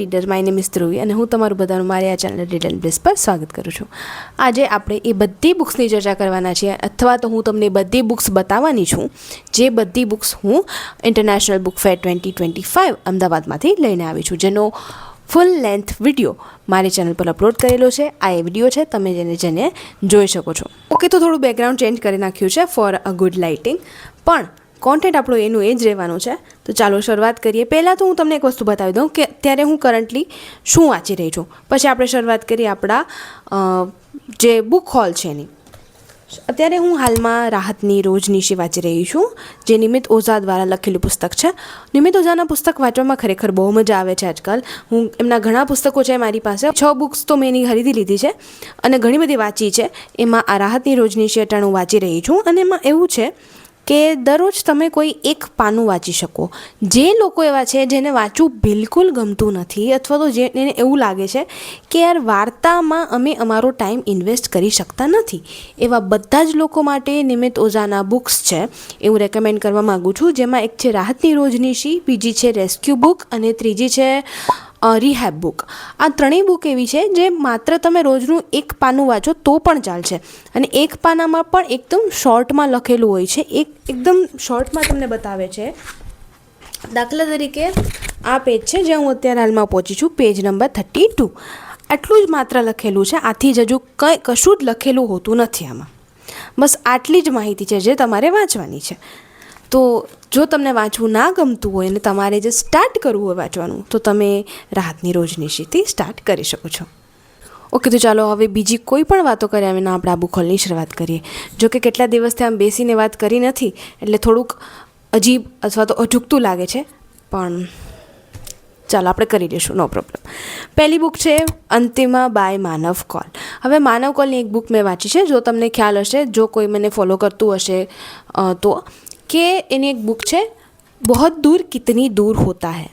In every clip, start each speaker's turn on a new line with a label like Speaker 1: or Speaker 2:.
Speaker 1: Reader, my name is Dhruvi અને હું તમારું બધાનું મારી આ ચેનલ રીડ એન્ડ બ્લિસ પર સ્વાગત કરું છું. આજે આપણે એ બધી બુક્સની ચર્ચા કરવાના છીએ, અથવા તો હું તમને બધી બુક્સ બતાવવાની છું જે બધી બુક્સ હું ઇન્ટરનેશનલ બુક ફેર 2025 અમદાવાદમાંથી લઈને આવી છું, જેનો ફૂલ લેન્થ વિડીયો મારી ચેનલ પર અપલોડ કરેલો છે. આ એ વિડીયો છે, તમે જેને જોઈ શકો છો. ઓકે, તો થોડું બેકગ્રાઉન્ડ ચેન્જ કરી નાખ્યું છે ફોર અ ગુડ લાઇટિંગ, પણ કોન્ટેન્ટ આપણું એનું એ જ રહેવાનું છે. તો ચાલો શરૂઆત કરીએ. પહેલાં તો હું તમને એક વસ્તુ બતાવી દઉં કે અત્યારે હું કરન્ટલી શું વાંચી રહી છું, પછી આપણે શરૂઆત કરીએ આપણા જે બુક હોલ છે એની. અત્યારે હું હાલમાં રાહતની રોજનીશી વાંચી રહી છું, જે નિમિત્ત ઓઝા દ્વારા લખેલું પુસ્તક છે. નિમિત્ત ઓઝાના પુસ્તક વાંચવામાં ખરેખર બહુ મજા આવે છે. આજકાલ હું એમના ઘણા પુસ્તકો છે મારી પાસે, 6 બુક્સ તો મેં એની ખરીદી લીધી છે અને ઘણી બધી વાંચી છે. એમાં આ રાહતની રોજનીશી અટાણે હું વાંચી રહી છું અને એમાં એવું છે કે દરરોજ તમે કોઈ એક પાનું વાંચી શકો. જે લોકો એવા છે જેને વાંચવું બિલકુલ ગમતું નથી, અથવા તો જેને એવું લાગે છે કે યાર વાર્તામાં અમે અમારો ટાઈમ ઇન્વેસ્ટ કરી શકતા નથી, એવા બધા જ લોકો માટે નિમિત્ત ઓઝાના બુક્સ છે એવું રેકમેન્ડ કરવા માગું છું. જેમાં એક છે રાહતની રોજનીશી, બીજી છે રેસ્ક્યુ બુક અને ત્રીજી છે રિહેબ બુક. આ ત્રણેય બુક એવી છે જે માત્ર તમે રોજનું એક પાનું વાંચો તો પણ ચાલશે, અને એક પાનામાં પણ એકદમ શોર્ટમાં લખેલું હોય છે. એકદમ શોર્ટમાં તમને બતાવે છે. દાખલા તરીકે આ પેજ છે જ્યાં હું અત્યારે હાલમાં પહોંચી છું, પેજ નંબર 32. આટલું જ માત્ર લખેલું છે, આથી જ હજુ કશું જ લખેલું હોતું નથી આમાં. બસ આટલી જ માહિતી છે જે તમારે વાંચવાની છે. તો જો તમને વાંચવું ના ગમતું હોય અને તમારે જે સ્ટાર્ટ કરવું હોય વાંચવાનું, તો તમે રાહતની રોજનીશીથી સ્ટાર્ટ કરી શકો છો. ઓકે, તો ચાલો હવે બીજી કોઈ પણ વાતો કર્યા વિના આપણે આ બુક હોલની શરૂઆત કરીએ. જો કે કેટલા દિવસથી આમ બેસીને વાત કરી નથી એટલે થોડુંક અજીબ અથવા તો અજુગતું લાગે છે, પણ ચાલો આપણે કરી દઈશું, નો પ્રોબ્લેમ. પહેલી બુક છે અંતિમા બાય માનવ કોલ. હવે માનવ કોલની એક બુક મેં વાંચી છે. જો તમને ખ્યાલ હશે, જો કોઈ મને ફોલો કરતું હશે તો, કે એની એક બુક છે બહોત દૂર કિતની દૂર હોતા હૈ.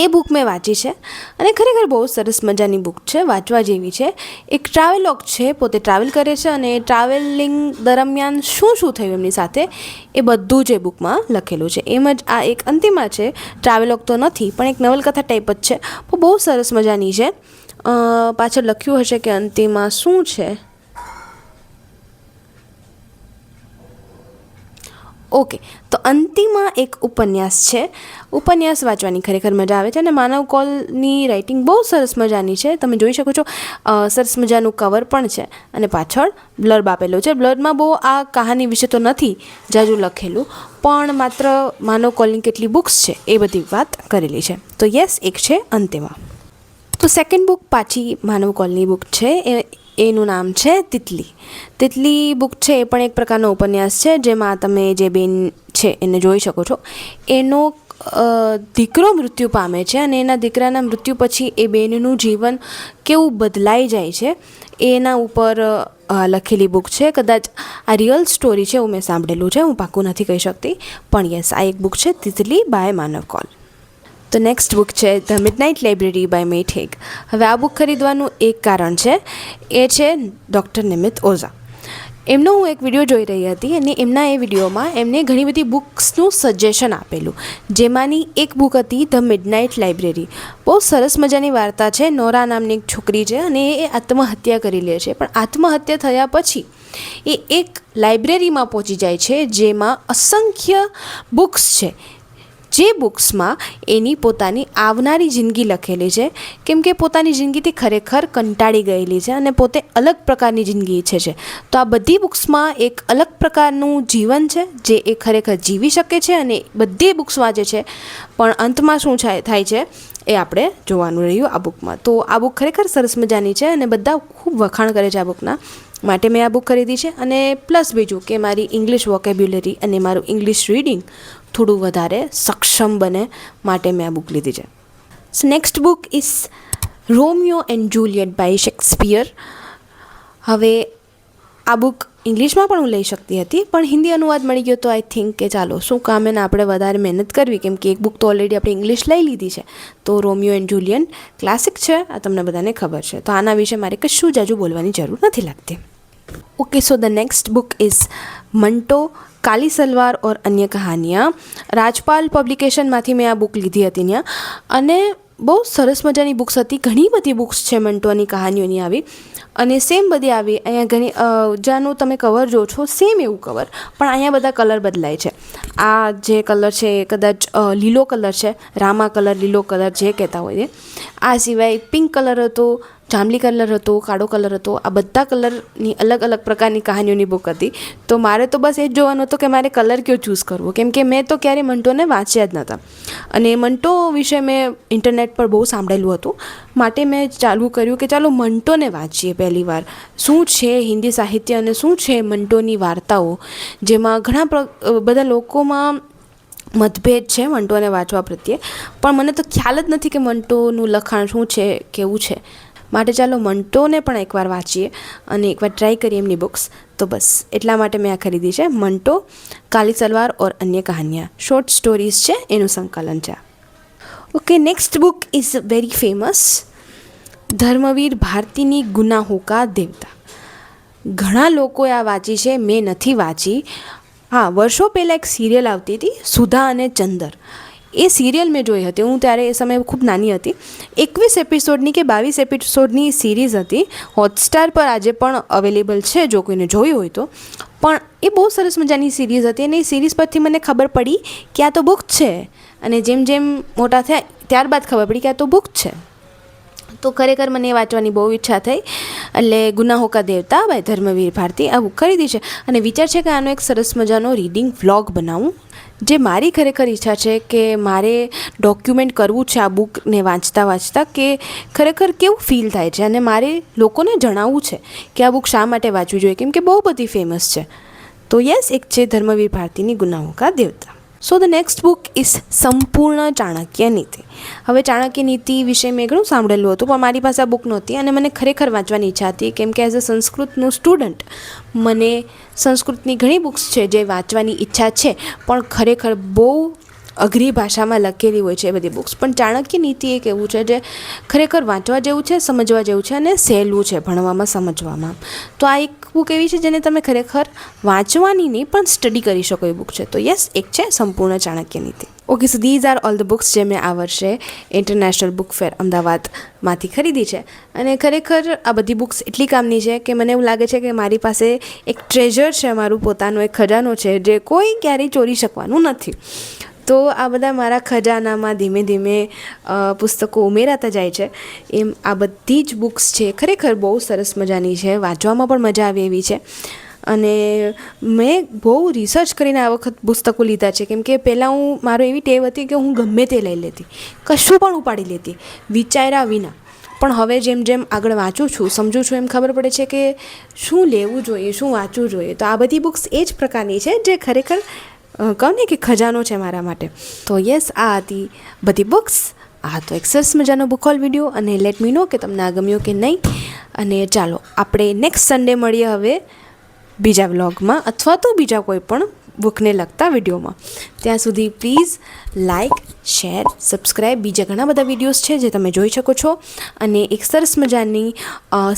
Speaker 1: એ બુક મેં વાંચી છે અને ખરેખર બહુ સરસ મજાની બુક છે, વાંચવા જેવી છે. એક ટ્રાવેલોગ છે, પોતે ટ્રાવેલ કરે છે અને ટ્રાવેલિંગ દરમિયાન શું શું થયું એમની સાથે એ બધું જ એ બુકમાં લખેલું છે. એમ જ આ એક અંતિમા છે, ટ્રાવેલોગ તો નથી પણ એક નવલકથા ટાઈપ જ છે, પણ બહુ સરસ મજાની છે. પાછળ લખ્યું હશે કે અંતિમા શું છે. ઓકે, તો અંતિમા એક ઉપન્યાસ છે. ઉપન્યાસ વાંચવાની ખરેખર મજા આવે છે અને માનવ કોલની રાઇટિંગ બહુ સરસ મજાની છે. તમે જોઈ શકો છો, સરસ મજાનું કવર પણ છે અને પાછળ બ્લર્બ આપેલો છે. બ્લર્બમાં બહુ આ કહાની વિશે તો નથી જાજુ લખેલું, પણ માત્ર માનવ કોલની કેટલી બુક્સ છે એ બધી વાત કરેલી છે. તો યસ, એક છે અંતિમા. તો સેકન્ડ બુક પાછી માનવ કોલની બુક છે, એનું નામ છે તિતલી. તિતલી બુક છે એ પણ એક પ્રકારનો ઉપન્યાસ છે, જેમાં તમે જે બેન છે એને જોઈ શકો છો. એનો દીકરો મૃત્યુ પામે છે અને એના દીકરાના મૃત્યુ પછી એ બેનનું જીવન કેવું બદલાઈ જાય છે એના ઉપર લખેલી બુક છે. કદાચ આ રિયલ સ્ટોરી છે એવું મેં સાંભળેલું છે, હું પાક્કું નથી કહી શકતી, પણ યસ, આ એક બુક છે તિતલી બાય માનવ કોલ. તો નેક્સ્ટ બુક છે the midnight library by Matt Haig. હવે આ બુક ખરીદવાનું એક કારણ છે, એ છે ડૉક્ટર નિમિત્ત ઓઝા. એમનો હું એક વિડીયો જોઈ રહી હતી અને એમના એ વિડીયોમાં એમને ઘણી બધી બુક્સનું સજેશન આપેલું, જેમાંની એક બુક હતી ધ મિડનાઇટ લાઇબ્રેરી. બહુ સરસ મજાની વાર્તા છે. નોરા નામની એક છોકરી છે અને એ આત્મહત્યા કરી લે છે, પણ આત્મહત્યા થયા પછી એ એક લાઇબ્રેરીમાં પહોંચી જાય છે જેમાં અસંખ્ય બુક્સ છે. જે બુક્સમાં એની પોતાની આવનારી જિંદગી લખેલી છે, કેમ કે પોતાની જિંદગીથી ખરેખર કંટાળી ગયેલી છે અને પોતે અલગ પ્રકારની જિંદગી ઈચ્છે છે. તો આ બધી બુક્સમાં એક અલગ પ્રકારનું જીવન છે જે એ ખરેખર જીવી શકે છે અને બધી બુક્સ વાંચે છે, પણ અંતમાં શું થાય છે એ આપણે જોવાનું રહ્યું આ બુકમાં. તો આ બુક ખરેખર સરસ મજાની છે અને બધા ખૂબ વખાણ કરે છે આ બુકના, માટે મેં આ બુક ખરીદી છે. અને પ્લસ બીજું કે મારી ઇંગ્લિશ વોકેબ્યુલરી અને મારું ઇંગ્લિશ રીડિંગ થોડું વધારે સક્ષમ બને માટે મેં આ બુક લીધી છે. So next book is Romeo and Juliet by Shakespeare. હવે આ બુક ઇંગ્લિશમાં પણ હું લઈ શકતી હતી, પણ હિન્દી અનુવાદ મળી ગયો તો આઈ થિંક કે ચાલો શું કામ એને આપણે વધારે મહેનત કરવી, કેમ કે એક બુક તો ઓલરેડી આપણે ઇંગ્લિશ લઈ લીધી છે. તો રોમિયો એન્ડ જુલિયટ ક્લાસિક છે, આ તમને બધાને ખબર છે, તો આના વિશે મારે કશું જાજુ બોલવાની જરૂર નથી લાગતી. Okay, so the next book is Manto Kali Salwar ઓર અન્ય કહાનિયાँ. રાજપાલ પબ્લિકેશનમાંથી મેં આ બુક લીધી હતી ત્યાં, અને બહુ સરસ મજાની બુક્સ હતી. ઘણી બધી બુક્સ છે મંટોની કહાનીઓની આવી, અને સેમ બધી આવી. અહીંયા ઘણી જ્યાંનું તમે કવર જો છો સેમ એવું કવર, પણ અહીંયા બધા કલર બદલાય છે. આ જે કલર છે એ કદાચ લીલો કલર છે, રામા કલર, લીલો કલર જે કહેતા હોય છે. આ સિવાય પિંક કલર હતો, જાંબલી કલર હતો, કાળો કલર હતો. આ બધા કલરની અલગ અલગ પ્રકારની કહાનીઓની બુક હતી. તો મારે તો બસ એ જ જોવાનું હતું કે મારે કલર કયો ચૂઝ કરવો, કેમ કે મેં તો ક્યારેય મંટોને વાંચ્યા જ નહોતા, અને મંટો વિશે મેં ઇન્ટરનેટ પર બહુ સાંભળેલું હતું. માટે મેં ચાલુ કર્યું કે ચાલો મંટોને વાંચીએ પહેલી વાર. શું છે હિન્દી સાહિત્ય અને શું છે મંટોની વાર્તાઓ, જેમાં ઘણા બધા લોકોમાં મતભેદ છે મંટોને વાંચવા પ્રત્યે, પણ મને તો ખ્યાલ જ નથી કે મંટોનું લખાણ શું છે, કેવું છે. માટે ચાલો મંટોને પણ એકવાર વાંચીએ અને એકવાર ટ્રાય કરીએ એમની બુક્સ. તો બસ એટલા માટે મેં આ ખરીદી છે. મંટો, કાલી સલવાર ઓર અન્ય કહાનિયા, શોર્ટ સ્ટોરીઝ છે, એનું સંકલન છે. Okay, next book is very famous, Dharmveer ભારતીની ગુનાહો કા દેવતા. ઘણા લોકોએ આ વાંચી છે, મેં નથી વાંચી. હા, વર્ષો પહેલાં એક સિરિયલ આવતી હતી, સુધા અને ચંદર. એ સિરિયલ મેં જોઈ હતી. હું ત્યારે એ સમયે ખૂબ નાની હતી. 21 એપિસોડની કે 22 એપિસોડની સિરીઝ હતી. હોટસ્ટાર પર આજે પણ અવેલેબલ છે જો કોઈને જોયું હોય તો. પણ એ બહુ સરસ મજાની સિરીઝ હતી, અને એ સિરીઝ પરથી મને ખબર પડી કે આ તો બુક છે. અને જેમ જેમ મોટા થયા ત્યારબાદ ખબર પડી કે આ તો બુક છે. તો ખરેખર મને એ વાંચવાની બહુ ઈચ્છા થઈ. એટલે ગુનાહો કા દેવતા બાય ધર્મવીર ભારતી આ બુક ખરીદી છે. અને વિચાર છે કે આનો એક સરસ મજાનો રીડિંગ વ્લોગ બનાવું, જે મારી ખરેખર ઈચ્છા છે કે મારે ડોક્યુમેન્ટ કરવું છે આ બુકને વાંચતા વાંચતા, કે ખરેખર કેવું ફીલ થાય છે, અને મારે લોકોને જણાવવું છે કે આ બુક શા માટે વાંચવી જોઈએ, કેમ કે બહુ બધી ફેમસ છે. તો યસ, એક છે ધર્મવીર ભારતીની ગુનાહો કા દેવતા. સો ધ નેક્સ્ટ બુક ઇઝ સંપૂર્ણ ચાણક્ય નીતિ. હવે ચાણક્ય નીતિ વિશે મેં ઘણું સાંભળેલું હતું, પણ મારી પાસે આ બુક નહોતી, અને મને ખરેખર વાંચવાની ઈચ્છા હતી, કેમ કે એઝ અ સંસ્કૃતનું સ્ટુડન્ટ મને સંસ્કૃતની ઘણી બુક્સ છે જે વાંચવાની ઈચ્છા છે, પણ ખરેખર બહુ અઘરી ભાષામાં લખેલી હોય છે એ બધી બુક્સ. પણ ચાણક્ય નીતિ એક એવું છે જે ખરેખર વાંચવા જેવું છે, સમજવા જેવું છે, અને સહેલું છે ભણવામાં, સમજવામાં. તો આ એક બુક એવી છે જેને તમે ખરેખર વાંચવાની નહીં પણ સ્ટડી કરી શકો એ બુક છે. તો યસ, એક છે સંપૂર્ણ ચાણક્ય નીતિ. Okay, so these are all the books જે મેં આ વર્ષે ઇન્ટરનેશનલ બુક ફેર અમદાવાદમાંથી ખરીદી છે. અને ખરેખર આ બધી બુક્સ એટલી કામની છે કે મને એવું લાગે છે કે મારી પાસે એક ટ્રેઝર છે, મારું પોતાનો એક ખજાનો છે જે કોઈ ક્યારેય ચોરી શકવાનું નથી. તો આ બધા મારા ખજાનામાં ધીમે ધીમે પુસ્તકો ઉમેરાતા જાય છે. એમ આ બધી જ બુક્સ છે ખરેખર બહુ સરસ મજાની છે, વાંચવામાં પણ મજા આવે એવી છે. અને મેં બહુ રિસર્ચ કરીને આ વખત પુસ્તકો લીધા છે, કેમ કે પહેલાં મારો એવી ટેવ હતી કે હું ગમે તે લઈ લેતી, કશું પણ ઉપાડી લેતી વિચાર્યા વિના. પણ હવે જેમ જેમ આગળ વાંચું છું, સમજું છું, એમ ખબર પડે છે કે શું લેવું જોઈએ, શું વાંચવું જોઈએ. તો આ બધી બુક્સ એ જ પ્રકારની છે જે ખરેખર કહું ને કે ખજાનો છે મારા માટે. તો યસ, આ હતી બધી બુક્સ. આ તો એક સરસ મજાનો બુક હોલ વિડીયો, અને લેટ મી નો કે તમને આ ગમ્યો કે નહીં. અને ચાલો આપણે નેક્સ્ટ સન્ડે મળીએ હવે બીજા વ્લોગમાં, અથવા તો બીજા કોઈ પણ બુકને લગતા વિડીયોમાં. ત્યાં સુધી પ્લીઝ લાઇક, શેર, સબસ્ક્રાઈબ. બીજા ઘણા બધા વિડીયોઝ છે જે તમે જોઈ શકો છો. અને એક સરસ મજાની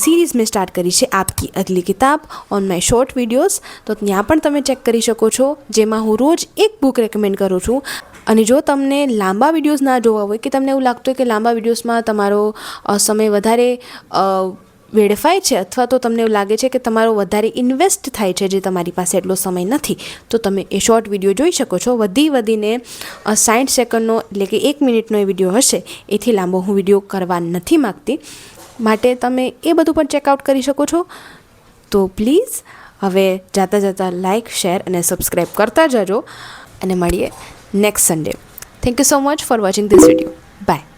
Speaker 1: સિરીઝ મેં સ્ટાર્ટ કરી છે, આપકી અગલી કિતાબ, ઓન માય શોર્ટ વિડીયોઝ. તો ત્યાં પણ તમે ચેક કરી શકો છો, જેમાં હું રોજ એક બુક રેકમેન્ડ કરું છું. અને જો તમને લાંબા વિડીયોઝ ના જોવા હોય, કે તમને એવું લાગતું હોય કે લાંબા વિડીયોઝમાં તમારો સમય વધારે વેડફાય છે, અથવા તો તમને એવું લાગે છે કે તમારો વધારે ઇન્વેસ્ટ થાય છે જે તમારી પાસે એટલો સમય નથી, તો તમે એ શોર્ટ વિડીયો જોઈ શકો છો. વધીને 60 સેકન્ડનો એટલે કે 1 મિનિટનો એ વિડીયો હશે. એથી લાંબો હું વિડીયો કરવા નથી માગતી, માટે તમે એ બધું પણ ચેકઆઉટ કરી શકો છો. તો પ્લીઝ હવે જાતા લાઇક, શેર અને સબસ્ક્રાઈબ કરતા જજો, અને મળીએ next Sunday. Thank you so much for watching this video. By.